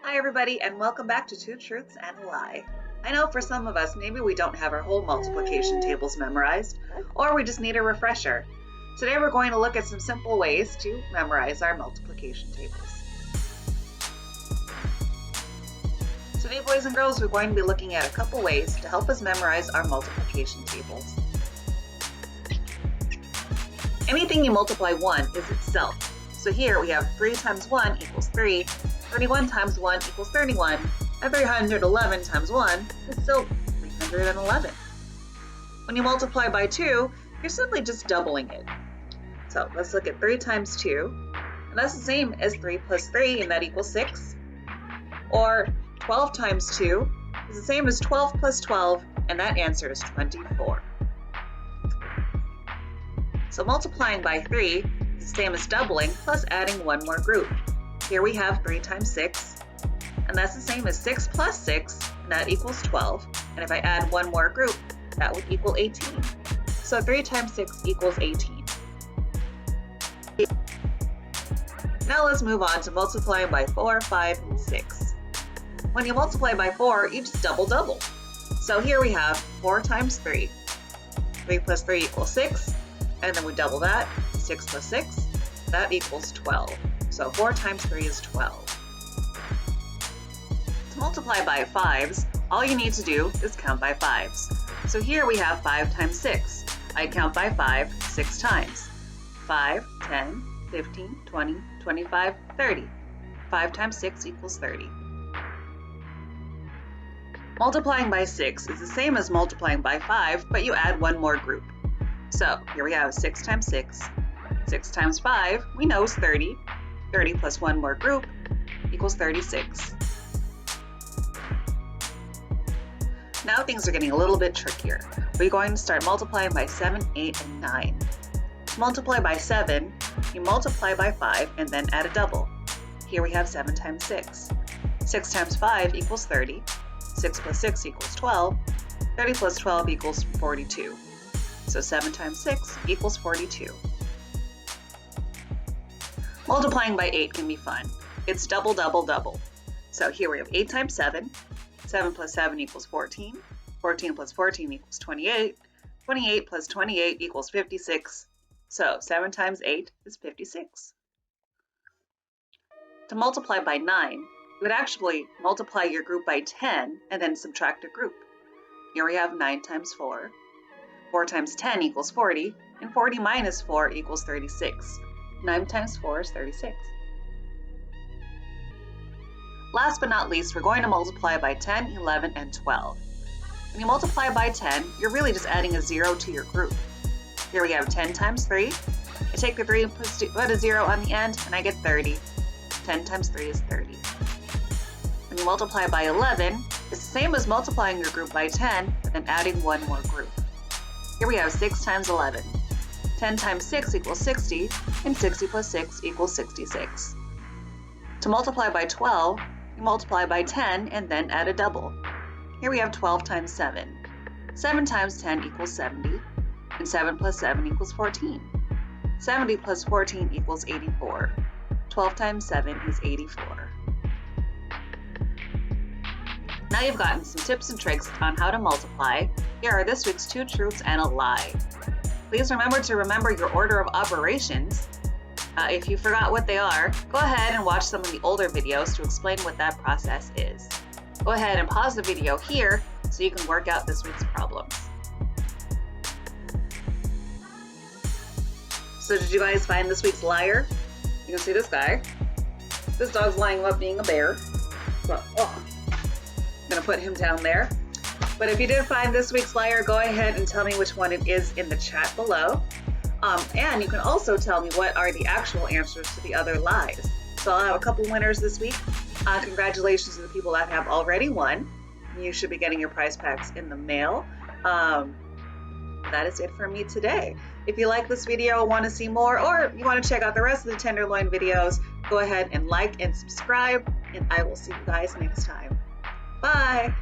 Hi everybody, and welcome back to Two Truths and a Lie. I know for some of us, maybe we don't have our whole multiplication tables memorized, or we just need a refresher. Today we're going to look at some simple ways to memorize our multiplication tables. Today, boys and girls, we're going to be looking at a couple ways to help us memorize our multiplication tables. Anything you multiply 1 is itself. So here we have 3 times 1 equals 3, 31 times 1 equals 31, and 311 times 1 is still 311. When you multiply by 2, you're simply just doubling it. So let's look at 3 times 2, and that's the same as 3 plus 3, and that equals 6. Or 12 times 2 is the same as 12 plus 12, and that answer is 24. So multiplying by 3 is the same as doubling plus adding one more group. Here we have 3 times 6, and that's the same as 6 plus 6, and that equals 12. And if I add one more group, that would equal 18. So 3 times 6 equals 18. Now let's move on to multiplying by 4, 5, and 6. When you multiply by 4, you just double. So here we have 4 times 3. 3 plus 3 equals 6, and then we double that, 6 plus 6, that equals 12. So 4 times 3 is 12. To multiply by 5s, all you need to do is count by 5s. So here we have 5 times 6. I count by 5 6 times. 5, 10, 15, 20, 25, 30. 5 times 6 equals 30. Multiplying by 6 is the same as multiplying by 5, but you add one more group. So here we have 6 times 6. 6 times 5, we know is 30. 30 plus one more group equals 36. Now things are getting a little bit trickier. We're going to start multiplying by 7, 8, and 9. To multiply by 7, you multiply by 5 and then add a double. Here we have 7 times 6. 6 times 5 equals 30. 6 plus 6 equals 12. 30 plus 12 equals 42. So 7 times 6 equals 42. Multiplying by 8 can be fun. It's double. So here we have 8 times 7. 7 plus 7 equals 14. 14 plus 14 equals 28. 28 plus 28 equals 56. So 7 times 8 is 56. To multiply by 9, you would actually multiply your group by 10 and then subtract a group. Here we have 9 times 4. 4 times 10 equals 40, and 40 minus 4 equals 36. 9 times 4 is 36. Last but not least, we're going to multiply by 10, 11, and 12. When you multiply by 10, you're really just adding a 0 to your group. Here we have 10 times 3. I take the 3 and put a 0 on the end, and I get 30. 10 times 3 is 30. When you multiply by 11, it's the same as multiplying your group by 10, but then adding one more group. Here we have 6 times 11. 10 times 6 equals 60, and 60 plus 6 equals 66. To multiply by 12, you multiply by 10 and then add a double. Here we have 12 times 7. 7 times 10 equals 70, and 7 plus 7 equals 14. 70 plus 14 equals 84. 12 times 7 is 84. Now you've gotten some tips and tricks on how to multiply. Here are this week's 2 truths and a lie. Please remember your order of operations. If you forgot what they are, go ahead and watch some of the older videos to explain what that process is. Go ahead and pause the video here so you can work out this week's problems. So did you guys find this week's liar? You can see this guy. This dog's lying up being a bear. So, I'm gonna put him down there. But if you did find this week's liar, go ahead and tell me which one it is in the chat below. And you can also tell me what are the actual answers to the other lies. So I'll have a couple winners this week. Congratulations to the people that have already won. You should be getting your prize packs in the mail. That is it for me today. If you like this video, want to see more, or you want to check out the rest of the Tenderloin videos, go ahead and like and subscribe, and I will see you guys next time. Bye!